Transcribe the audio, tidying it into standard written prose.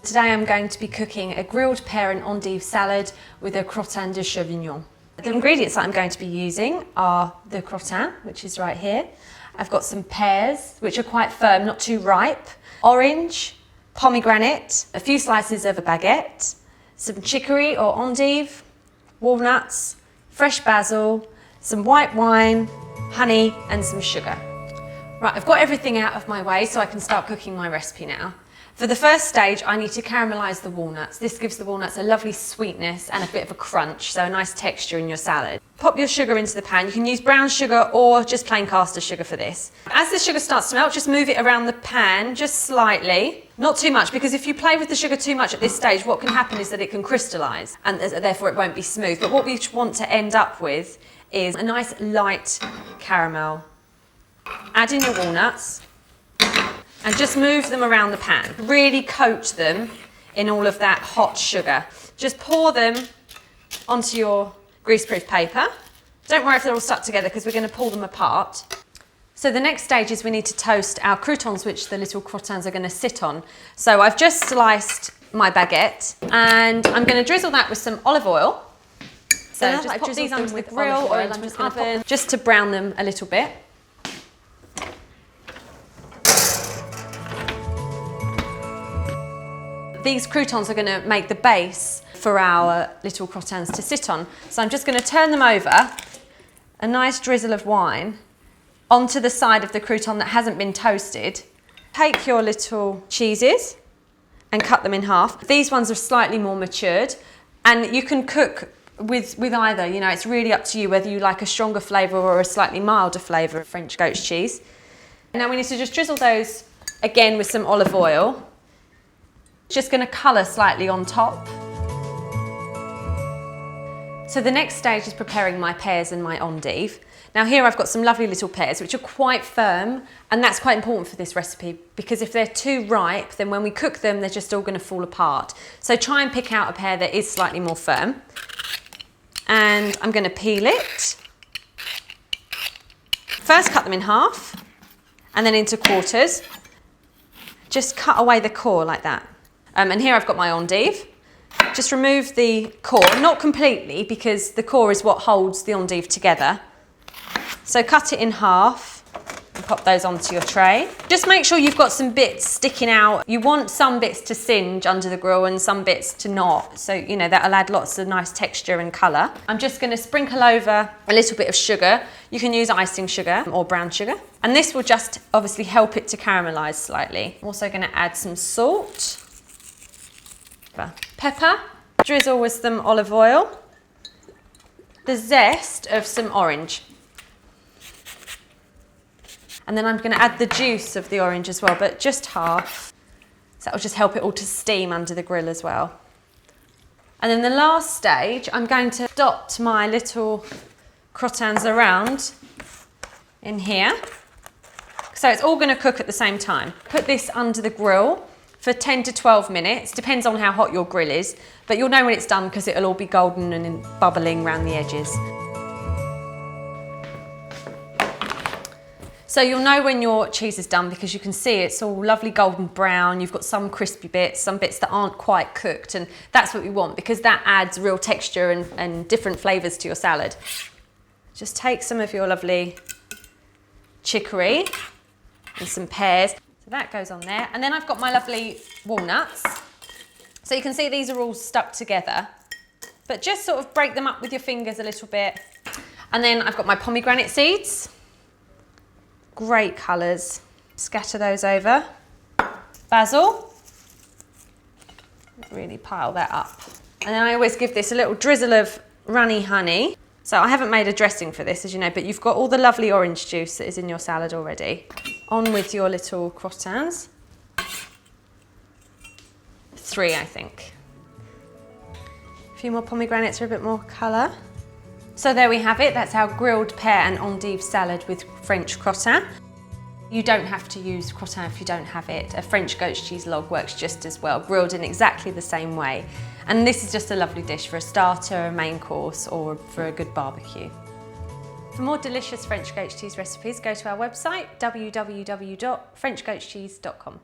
Today I'm going to be cooking a grilled pear and endive salad with a crottin de Chavignol. The ingredients that I'm going to be using are the crottin, which is right here. I've got some pears, which are quite firm, not too ripe, orange, pomegranate, a few slices of a baguette, some chicory or endive, walnuts, fresh basil, some white wine, honey and some sugar. Right, I've got everything out of my way so I can start cooking my recipe now. For the first stage, I need to caramelise the walnuts. This gives the walnuts a lovely sweetness and a bit of a crunch, so a nice texture in your salad. Pop your sugar into the pan. You can use brown sugar or just plain caster sugar for this. As the sugar starts to melt, just move it around the pan just slightly. Not too much, because if you play with the sugar too much at this stage, what can happen is that it can crystallise and therefore it won't be smooth. But what we want to end up with is a nice light caramel. Add in your walnuts. And just move them around the pan. Really coat them in all of that hot sugar. Just pour them onto your greaseproof paper. Don't worry if they're all stuck together because we're going to pull them apart. So the next stage is we need to toast our croutons, which the little crottins are going to sit on. So I've just sliced my baguette and I'm going to drizzle that with some olive oil. So just pop these onto the grill or into an oven just to brown them a little bit. These croutons are going to make the base for our little crottins to sit on. So I'm just going to turn them over, a nice drizzle of wine, onto the side of the crouton that hasn't been toasted. Take your little cheeses and cut them in half. These ones are slightly more matured and you can cook with either, you know, it's really up to you whether you like a stronger flavour or a slightly milder flavour of French goat's cheese. Now we need to just drizzle those again with some olive oil. Just going to colour slightly on top. So the next stage is preparing my pears and my endive. Now here I've got some lovely little pears which are quite firm, and that's quite important for this recipe because if they're too ripe, then when we cook them they're just all going to fall apart. So try and pick out a pear that is slightly more firm. And I'm going to peel it. First cut them in half and then into quarters. Just cut away the core like that. And here I've got my endive. Just remove the core, not completely because the core is what holds the endive together. So cut it in half and pop those onto your tray. Just make sure you've got some bits sticking out. You want some bits to singe under the grill and some bits to not. So, you know, that'll add lots of nice texture and colour. I'm just going to sprinkle over a little bit of sugar. You can use icing sugar or brown sugar. And this will just obviously help it to caramelise slightly. I'm also going to add some salt. Pepper, drizzle with some olive oil, the zest of some orange. And then I'm going to add the juice of the orange as well, but just half. So that will just help it all to steam under the grill as well. And then the last stage, I'm going to dot my little crottins around in here. So it's all going to cook at the same time. Put this under the grill for 10 to 12 minutes, depends on how hot your grill is, but you'll know when it's done because it'll all be golden and bubbling around the edges. So you'll know when your cheese is done because you can see it's all lovely golden brown, you've got some crispy bits, some bits that aren't quite cooked, and that's what we want because that adds real texture and different flavours to your salad. Just take some of your lovely chicory and some pears. So that goes on there. And then I've got my lovely walnuts. So you can see these are all stuck together, but just sort of break them up with your fingers a little bit. And then I've got my pomegranate seeds. Great colours. Scatter those over. Basil. Really pile that up. And then I always give this a little drizzle of runny honey. So I haven't made a dressing for this, as you know, but you've got all the lovely orange juice that is in your salad already. On with your little crottins. 3, I think. A few more pomegranates for a bit more colour. So there we have it. That's our grilled pear and endive salad with French crottin. You don't have to use crottin if you don't have it. A French goat's cheese log works just as well, grilled in exactly the same way. And this is just a lovely dish for a starter, a main course, or for a good barbecue. For more delicious French goat's cheese recipes, go to our website, www.frenchgoatscheese.com.